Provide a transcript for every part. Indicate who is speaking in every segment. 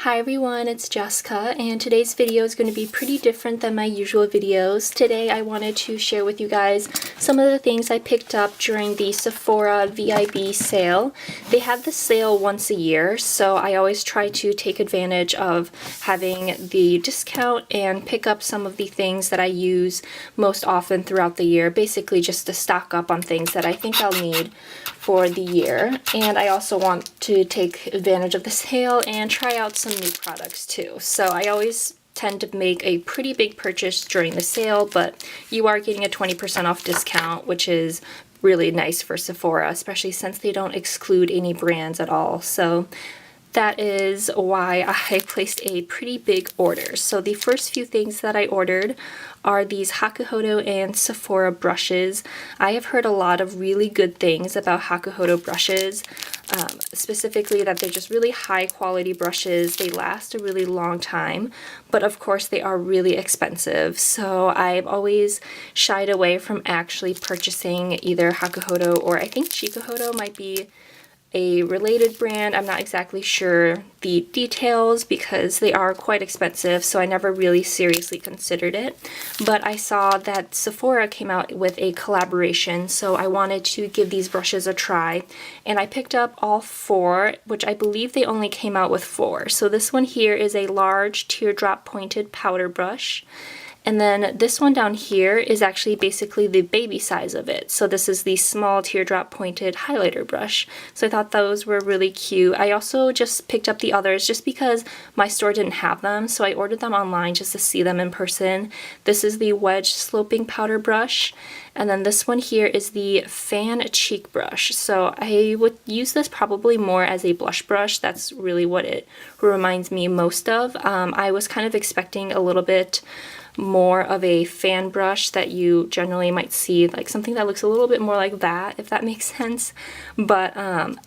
Speaker 1: Hi everyone, it's Jessica, and today's video is going to be pretty different than my usual videos. Today I wanted to share with you guys some of the things I picked up during the Sephora VIB sale. They have the sale once a year, so I always try to take advantage of having the discount and pick up some of the things that I use most often throughout the year, basically just to stock up on things that I think I'll need for the year. And I also want to take advantage of the sale and try out some new products too. So I always tend to make a pretty big purchase during the sale, but you are getting a 20% off discount, which is really nice for Sephora, especially since they don't exclude any brands at all. So that is why I placed a pretty big order. So the first few things that I ordered are these Hakuhodo and Sephora brushes. I have heard a lot of really good things about Hakuhodo brushes, specifically that they're just really high quality brushes. They last a really long time, but of course they are really expensive. So I've always shied away from actually purchasing either Hakuhodo or I think Chikuhodo might be a related brand. I'm not exactly sure the details because they are quite expensive, so I never really seriously considered it. But I saw that Sephora came out with a collaboration, so I wanted to give these brushes a try. And I picked up all four, which I believe they only came out with four. So this one here is a large teardrop pointed powder brush. And then this one down here is actually basically the baby size of it. So this is the small teardrop pointed highlighter brush. So I thought those were really cute. I also just picked up the others just because my store didn't have them. So I ordered them online just to see them in person. This is the wedge sloping powder brush. And then this one here is the fan cheek brush. So I would use this probably more as a blush brush. That's really what it reminds me most of. I was kind of expecting a little bit more of a fan brush that you generally might see, like something that looks a little bit more like that, if that makes sense. But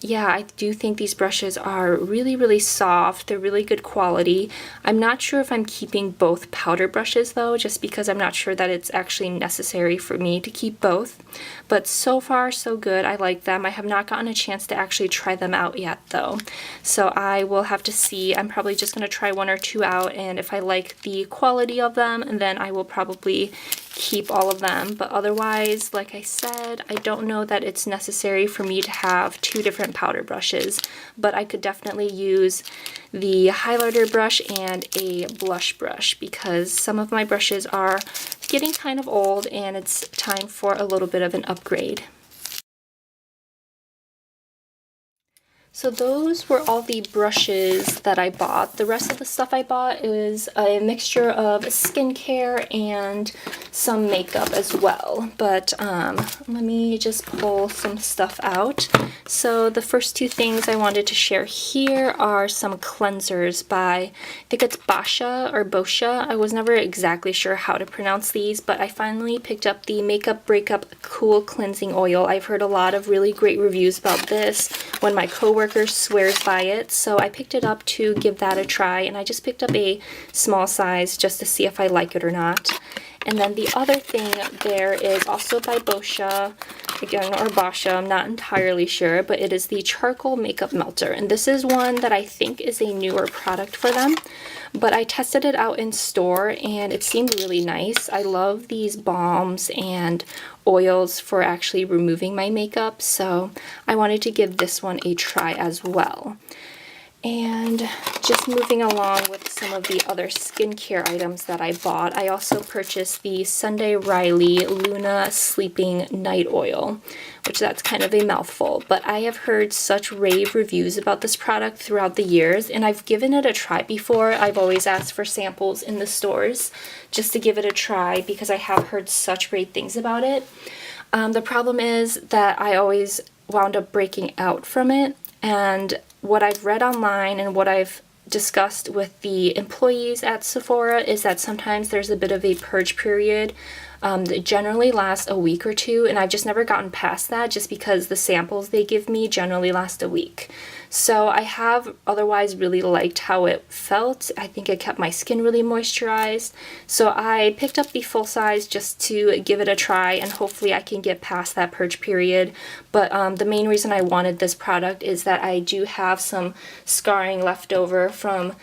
Speaker 1: yeah, I do think these brushes are really soft. They're really good quality. I'm not sure if I'm keeping both powder brushes though, just because I'm not sure that it's actually necessary for me to keep both. But so far so good. I like them. I have not gotten a chance to actually try them out yet though, so I will have to see. I'm probably just going to try one or two out, and if I like the quality of them, then I will probably keep all of them. But otherwise, like I said, I don't know that it's necessary for me to have two different powder brushes, but I could definitely use the highlighter brush and a blush brush because some of my brushes are getting kind of old and it's time for a little bit of an upgrade. So those were all the brushes that I bought. The rest of the stuff I bought is a mixture of skincare and some makeup as well. But let me just pull some stuff out. So the first two things I wanted to share here are some cleansers by, I think it's Basha or Bosha. I was never exactly sure how to pronounce these, but I finally picked up the Makeup Breakup Cool Cleansing Oil. I've heard a lot of really great reviews about this when my coworker swears by it, so I picked it up to give that a try, and I just picked up a small size just to see if I like it or not. And then the other thing there is also by Bosha, again, or Basha, I'm not entirely sure, but it is the Charcoal Makeup Melter. And this is one that I think is a newer product for them, but I tested it out in store and it seemed really nice. I love these balms and oils for actually removing my makeup, so I wanted to give this one a try as well. And just moving along with some of the other skincare items that I bought, I also purchased the Sunday Riley Luna Sleeping Night Oil, which that's kind of a mouthful, but I have heard such rave reviews about this product throughout the years, and I've given it a try before. I've always asked for samples in the stores just to give it a try because I have heard such great things about it. The problem is that I always wound up breaking out from it, and what I've read online and what I've discussed with the employees at Sephora is that sometimes there's a bit of a purge period They generally last a week or two, and I've just never gotten past that just because the samples they give me generally last a week. So I have otherwise really liked how it felt. I think it kept my skin really moisturized. So I picked up the full size just to give it a try, and hopefully I can get past that purge period. But the main reason I wanted this product is that I do have some scarring left over from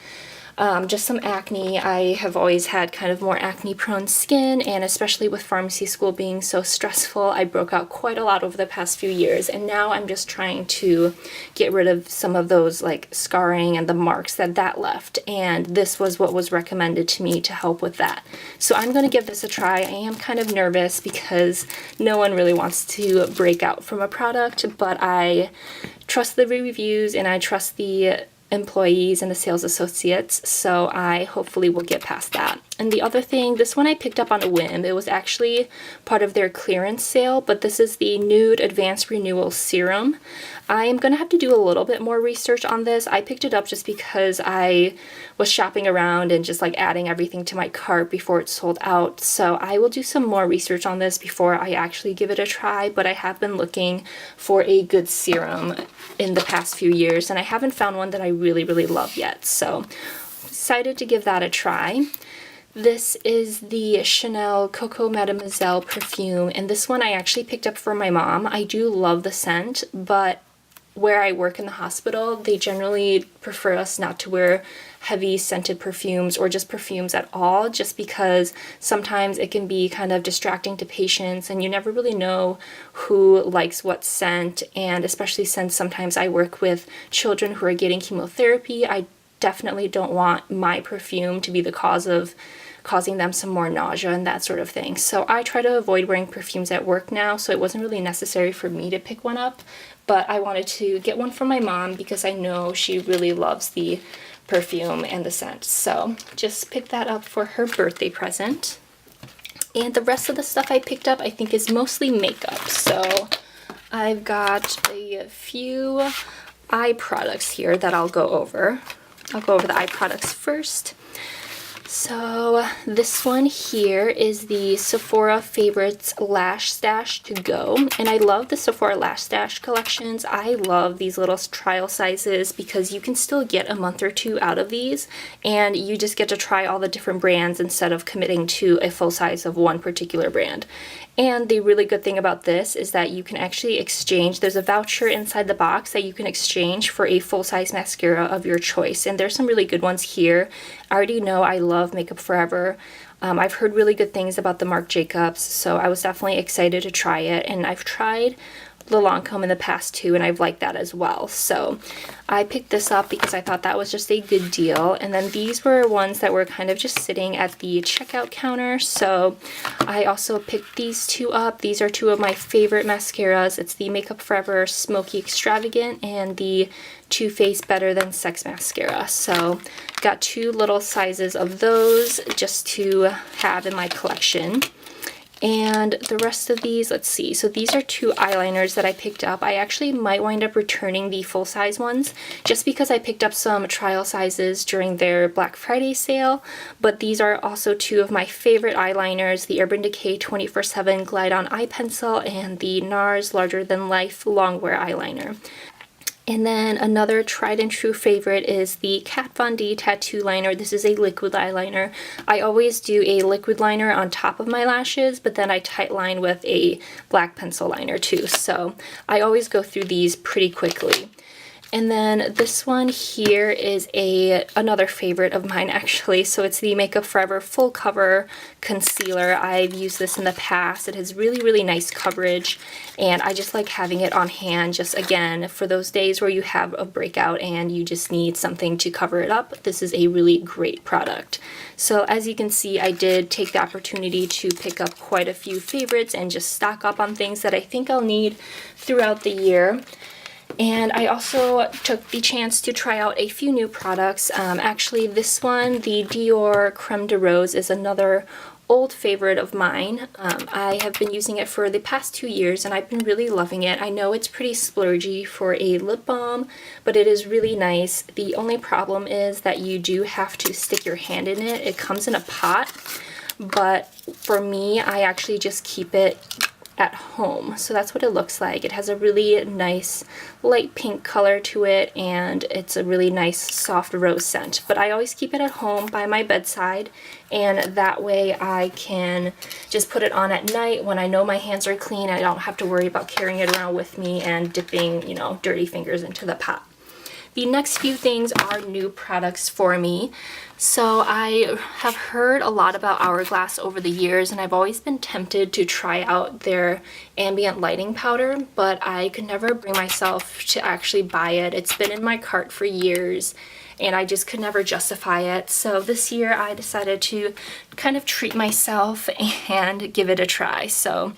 Speaker 1: just some acne. I have always had kind of more acne prone skin, and especially with pharmacy school being so stressful, I broke out quite a lot over the past few years, and now I'm just trying to get rid of some of those like scarring and the marks that left, and this was what was recommended to me to help with that. So I'm going to give this a try. I am kind of nervous because no one really wants to break out from a product, but I trust the reviews and I trust the employees and the sales associates, so I hopefully will get past that. And the other thing, this one I picked up on a whim. It was actually part of their clearance sale, but this is the Nude Advanced Renewal Serum. I am going to have to do a little bit more research on this. I picked it up just because I was shopping around and just like adding everything to my cart before it sold out. So I will do some more research on this before I actually give it a try, but I have been looking for a good serum in the past few years, and I haven't found one that I really love yet. So decided to give that a try. This is the Chanel Coco Mademoiselle perfume, and this one I actually picked up for my mom. I do love the scent, but where I work in the hospital, they generally prefer us not to wear heavy scented perfumes or just perfumes at all, just because sometimes it can be kind of distracting to patients and you never really know who likes what scent. And especially since sometimes I work with children who are getting chemotherapy, I definitely don't want my perfume to be the cause of causing them some more nausea and that sort of thing. So I try to avoid wearing perfumes at work now, so it wasn't really necessary for me to pick one up, but I wanted to get one for my mom because I know she really loves the perfume and the scent. So just picked that up for her birthday present. And the rest of the stuff I picked up I think is mostly makeup. So I've got a few eye products here that I'll go over. I'll go over the eye products first. So this one here is the Sephora Favorites Lash Stash to Go, and I love the Sephora Lash Stash collections. I love these little trial sizes because you can still get a month or two out of these, and you just get to try all the different brands instead of committing to a full size of one particular brand. And the really good thing about this is that you can actually exchange. There's a voucher inside the box that you can exchange for a full-size mascara of your choice, and there's some really good ones here. I already know I love Makeup Forever. I've heard really good things about the Marc Jacobs, so I was definitely excited to try it, and I've tried the Lancome in the past too, and I've liked that as well. So I picked this up because I thought that was just a good deal. And then these were ones that were kind of just sitting at the checkout counter, so I also picked these two up. These are two of my favorite mascaras. It's the Makeup Forever Smoky Extravagant and the Too Faced Better Than Sex mascara. So got two little sizes of those just to have in my collection. And the rest of these, let's see, so these are two eyeliners that I picked up. I actually might wind up returning the full-size ones just because I picked up some trial sizes during their Black Friday sale, but these are also two of my favorite eyeliners, the Urban Decay 24/7 Glide On Eye Pencil and the NARS Larger Than Life Longwear Eyeliner. And then another tried and true favorite is the Kat Von D Tattoo Liner. This is a liquid eyeliner. I always do a liquid liner on top of my lashes, but then I tight line with a black pencil liner too. So I always go through these pretty quickly. And then this one here is another favorite of mine actually. So it's the Makeup Forever Full Cover Concealer. I've used this in the past. It has really nice coverage, and I just like having it on hand just again for those days where you have a breakout and you just need something to cover it up. This is a really great product. So as you can see, I did take the opportunity to pick up quite a few favorites and just stock up on things that I think I'll need throughout the year. And I also took the chance to try out a few new products. Actually, this one, the Dior Creme de Rose, is another old favorite of mine. I have been using it for the past 2 years and I've been really loving it. I know it's pretty splurgy for a lip balm, but it is really nice. The only problem is that you do have to stick your hand in it. It comes in a pot, but for me, I actually just keep it at home. So that's what it looks like. It has a really nice light pink color to it, and it's a really nice soft rose scent. But I always keep it at home by my bedside, and that way I can just put it on at night when I know my hands are clean. I don't have to worry about carrying it around with me and dipping, you know, dirty fingers into the pot. The next few things are new products for me. So I have heard a lot about Hourglass over the years, and I've always been tempted to try out their ambient lighting powder, but I could never bring myself to actually buy it. It's been in my cart for years, and I just could never justify it. So this year I decided to kind of treat myself and give it a try. So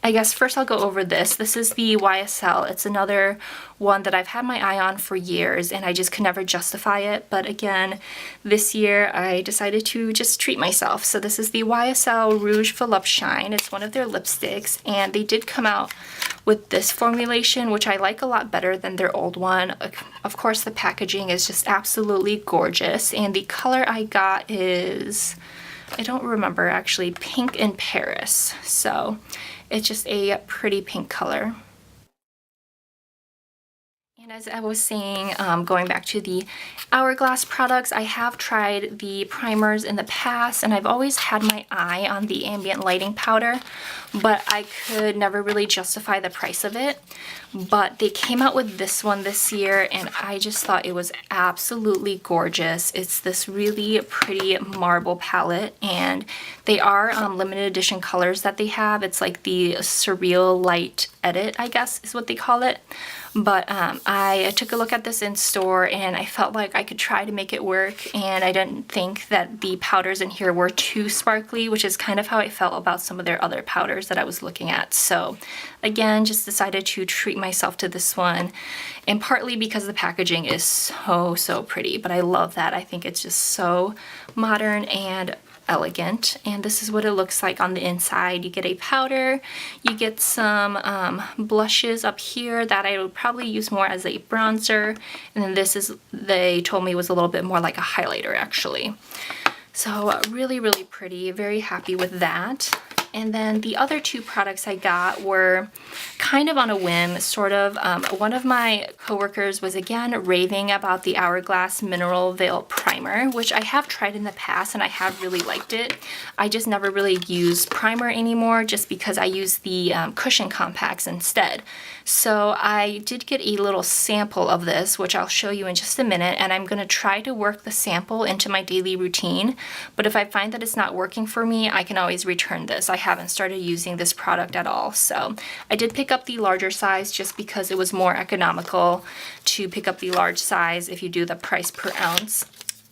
Speaker 1: I guess first I'll go over this. This is the YSL. It's another one that I've had my eye on for years, and I just could never justify it. But again, this year I decided to just treat myself. So this is the YSL Rouge Volupshine. It's one of their lipsticks, and they did come out with this formulation, which I like a lot better than their old one. Of course, the packaging is just absolutely gorgeous, and the color I got is, I don't remember actually, Pink in Paris. So it's just a pretty pink color. And as I was saying, going back to the Hourglass products, I have tried the primers in the past, and I've always had my eye on the ambient lighting powder, but I could never really justify the price of it. But they came out with this one this year, and I just thought it was absolutely gorgeous. It's this really pretty marble palette, and they are limited edition colors that they have. It's like the Surreal Light Edit, I guess is what they call it. But I took a look at this in store, and I felt like I could try to make it work, and I didn't think that the powders in here were too sparkly, which is kind of how I felt about some of their other powders that I was looking at. So again, just decided to treat myself to this one, and partly because the packaging is so pretty. But I love that. I think it's just so modern and elegant, and this is what it looks like on the inside. You get a powder, you get some blushes up here that I would probably use more as a bronzer, and then this is, they told me, was a little bit more like a highlighter actually. So really pretty, very happy with that. And then the other two products I got were kind of on a whim, sort of. One of my coworkers was again raving about the Hourglass Mineral Veil Primer, which I have tried in the past and I have really liked it. I just never really use primer anymore, just because I use the cushion compacts instead. So I did get a little sample of this, which I'll show you in just a minute, and I'm going to try to work the sample into my daily routine. But if I find that it's not working for me, I can always return this. I haven't started using this product at all. So I did pick up the larger size just because it was more economical to pick up the large size if you do the price per ounce.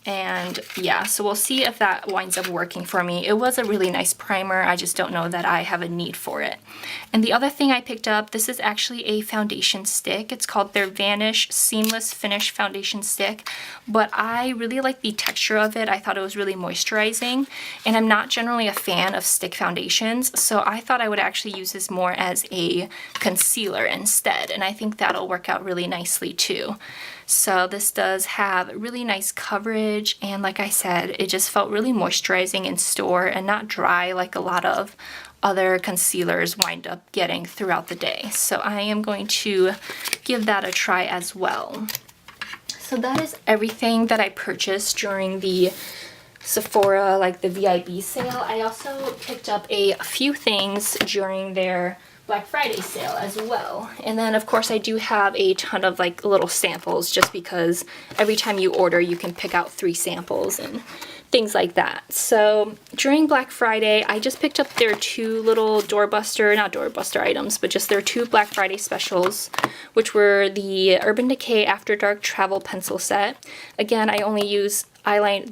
Speaker 1: And yeah, so we'll see if that winds up working for me. It was a really nice primer. I just don't know that I have a need for it. And the other thing I picked up, this is actually a foundation stick. It's called their Vanish Seamless Finish Foundation Stick. But I really like the texture of it. I thought it was really moisturizing. And I'm not generally a fan of stick foundations, so I thought I would actually use this more as a concealer instead. And I think that'll work out really nicely too. So this does have really nice coverage, and like I said, it just felt really moisturizing in store and not dry like a lot of other concealers wind up getting throughout the day. So I am going to give that a try as well. So that is everything that I purchased during the Sephora, like the VIB sale. I also picked up a few things during their Black Friday sale as well. And then of course I do have a ton of like little samples, just because every time you order you can pick out 3 samples and things like that. So during Black Friday I just picked up their 2 little not doorbuster items, but just their 2 Black Friday specials, which were the Urban Decay After Dark Travel Pencil Set. Again, I only use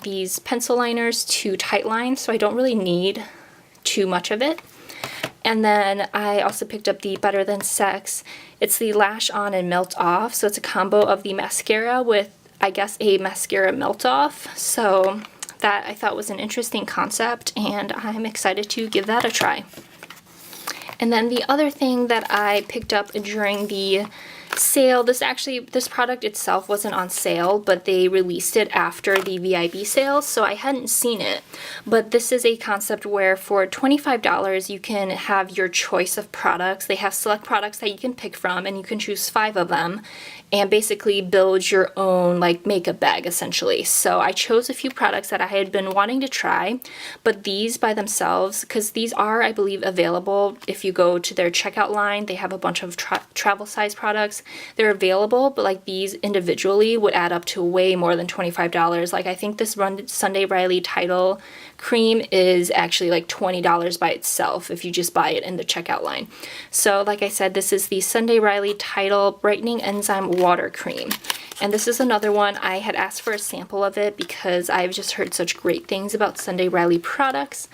Speaker 1: these pencil liners to tightline, so I don't really need too much of it. And then I also picked up the Better Than Sex. It's the Lash On and Melt Off. So it's a combo of the mascara with, I guess, a mascara melt off. So that I thought was an interesting concept, and I'm excited to give that a try. And then the other thing that I picked up during the sale. This product itself wasn't on sale, but they released it after the VIB sale, so I hadn't seen it. But this is a concept where for $25 you can have your choice of products. They have select products that you can pick from, and you can choose 5 of them and basically build your own like makeup bag essentially. So I chose a few products that I had been wanting to try, but these by themselves, because these are, I believe, available if you go to their checkout line. They have a bunch of travel size products. They're available, but like these individually would add up to way more than $25. Like I think this Sunday Riley Tidal cream is actually like $20 by itself if you just buy it in the checkout line. So like I said, this is the Sunday Riley Tidal Brightening Enzyme Water Cream. And this is another one. I had asked for a sample of it because I've just heard such great things about Sunday Riley products,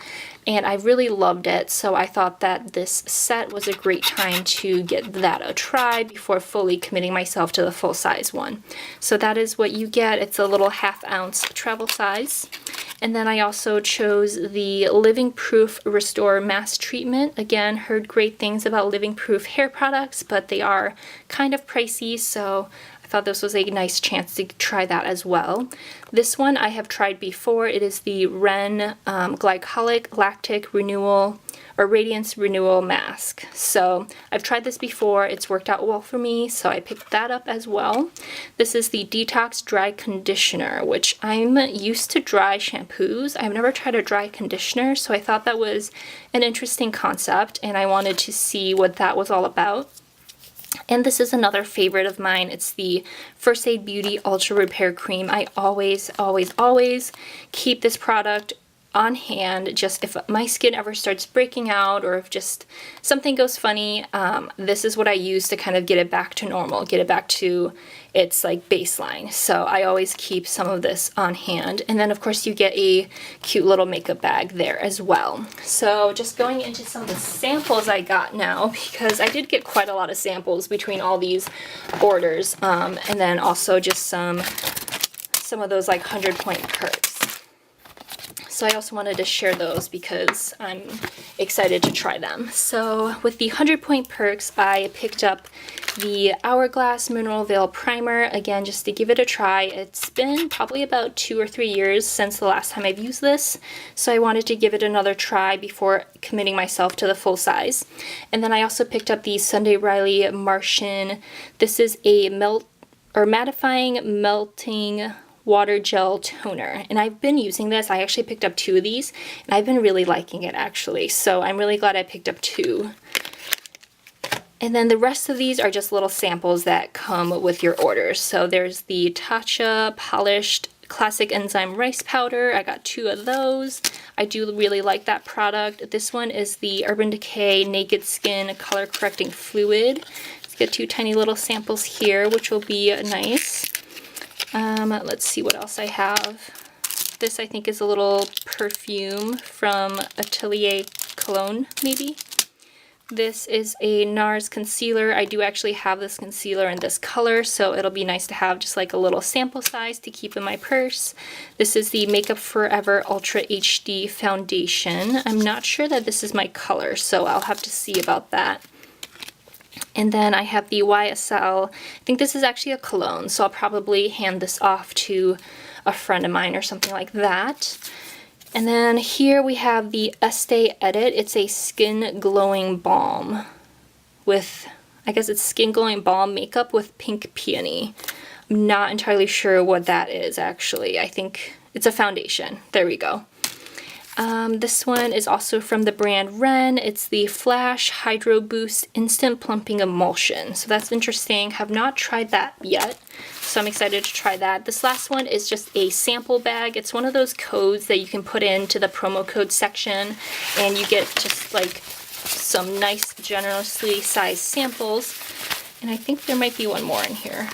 Speaker 1: and I really loved it, so I thought that this set was a great time to get that a try before fully committing myself to the full size one. So that is what you get. It's a little 1/2 ounce travel size. And then I also chose the Living Proof Restore Mask Treatment. Again, heard great things about Living Proof hair products, but they are kind of pricey, so I thought this was a nice chance to try that as well. This one I have tried before. It is the Ren Glycolic Lactic Renewal or Radiance Renewal Mask. So I've tried this before. It's worked out well for me, so I picked that up as well. This is the Detox Dry Conditioner, which I'm used to dry shampoos. I've never tried a dry conditioner, so I thought that was an interesting concept, and I wanted to see what that was all about. And this is another favorite of mine. It's the First Aid Beauty Ultra Repair Cream. I always keep this product on hand, just if my skin ever starts breaking out or if just something goes funny, this is what I use to kind of get it back to normal, get it back to its like baseline. So I always keep some of this on hand. And then of course you get a cute little makeup bag there as well. So just going into some of the samples I got now, because I did get quite a lot of samples between all these orders, and then also just some of those like 100-point perks. So I also wanted to share those because I'm excited to try them. So with the 100-point perks, I picked up the Hourglass Mineral Veil Primer, again, just to give it a try. It's been probably about 2 or 3 years since the last time I've used this, so I wanted to give it another try before committing myself to the full size. And then I also picked up the Sunday Riley Martian. This is a mattifying melting water gel toner, and I've been using this. I actually picked up 2 of these, and I've been really liking it actually, so I'm really glad I picked up 2. And then the rest of these are just little samples that come with your orders. So there's the Tatcha Polished Classic Enzyme Rice Powder. I got 2 of those. I do really like that product. This one is the Urban Decay Naked Skin Color Correcting Fluid. Let's get 2 tiny little samples here, which will be nice. Let's see what else I have. This I think is a little perfume from Atelier Cologne, maybe. This is a NARS concealer. I do actually have this concealer in this color, so it'll be nice to have just like a little sample size to keep in my purse. This is the Makeup Forever Ultra HD Foundation. I'm not sure that this is my color, so I'll have to see about that. And then I have the YSL, I think this is actually a cologne, so I'll probably hand this off to a friend of mine or something like that. And then here we have the Estee Edit. It's a skin glowing balm with, I guess it's skin glowing balm makeup with pink peony. I'm not entirely sure what that is actually. I think it's a foundation. There we go. This one is also from the brand Ren. It's the Flash Hydro Boost Instant Plumping Emulsion. So that's interesting. Have not tried that yet, so I'm excited to try that. This last one is just a sample bag. It's one of those codes that you can put into the promo code section, and you get just like some nice generously sized samples. And I think there might be one more in here.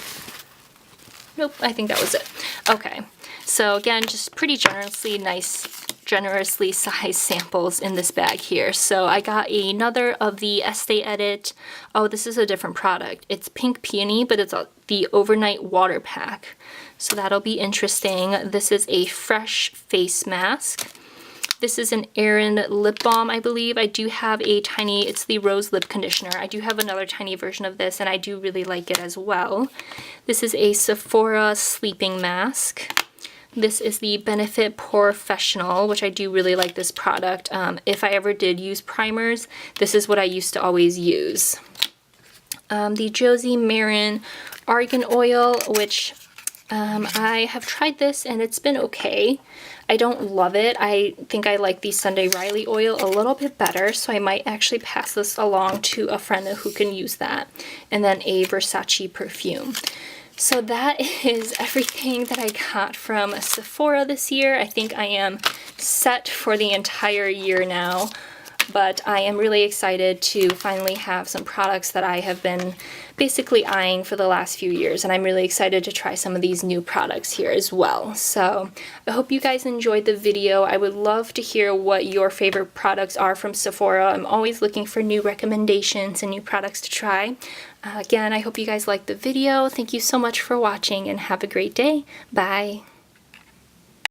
Speaker 1: Nope, I think that was it. Okay, so again, just pretty generously sized samples in this bag here. So I got another of the Estee Edit. Oh, this is a different product. It's pink peony, but it's the overnight water pack. So that'll be interesting. This is a fresh face mask. This is an Erin lip balm, I believe. I do have a tiny, it's the rose lip conditioner. I do have another tiny version of this, and I do really like it as well. This is a Sephora sleeping mask. This is the Benefit Professional, which I do really like this product. If I ever did use primers, this is what I used to always use. The Josie Marin Argan Oil, which I have tried this and it's been okay. I don't love it. I think I like the Sunday Riley oil a little bit better, so I might actually pass this along to a friend who can use that. And then a Versace perfume. So that is everything that I got from Sephora this year. I think I am set for the entire year now, but I am really excited to finally have some products that I have been basically eyeing for the last few years, and I'm really excited to try some of these new products here as well. So I hope you guys enjoyed the video. I would love to hear what your favorite products are from Sephora. I'm always looking for new recommendations and new products to try. Again, I hope you guys liked the video. Thank you so much for watching and have a great day. Bye.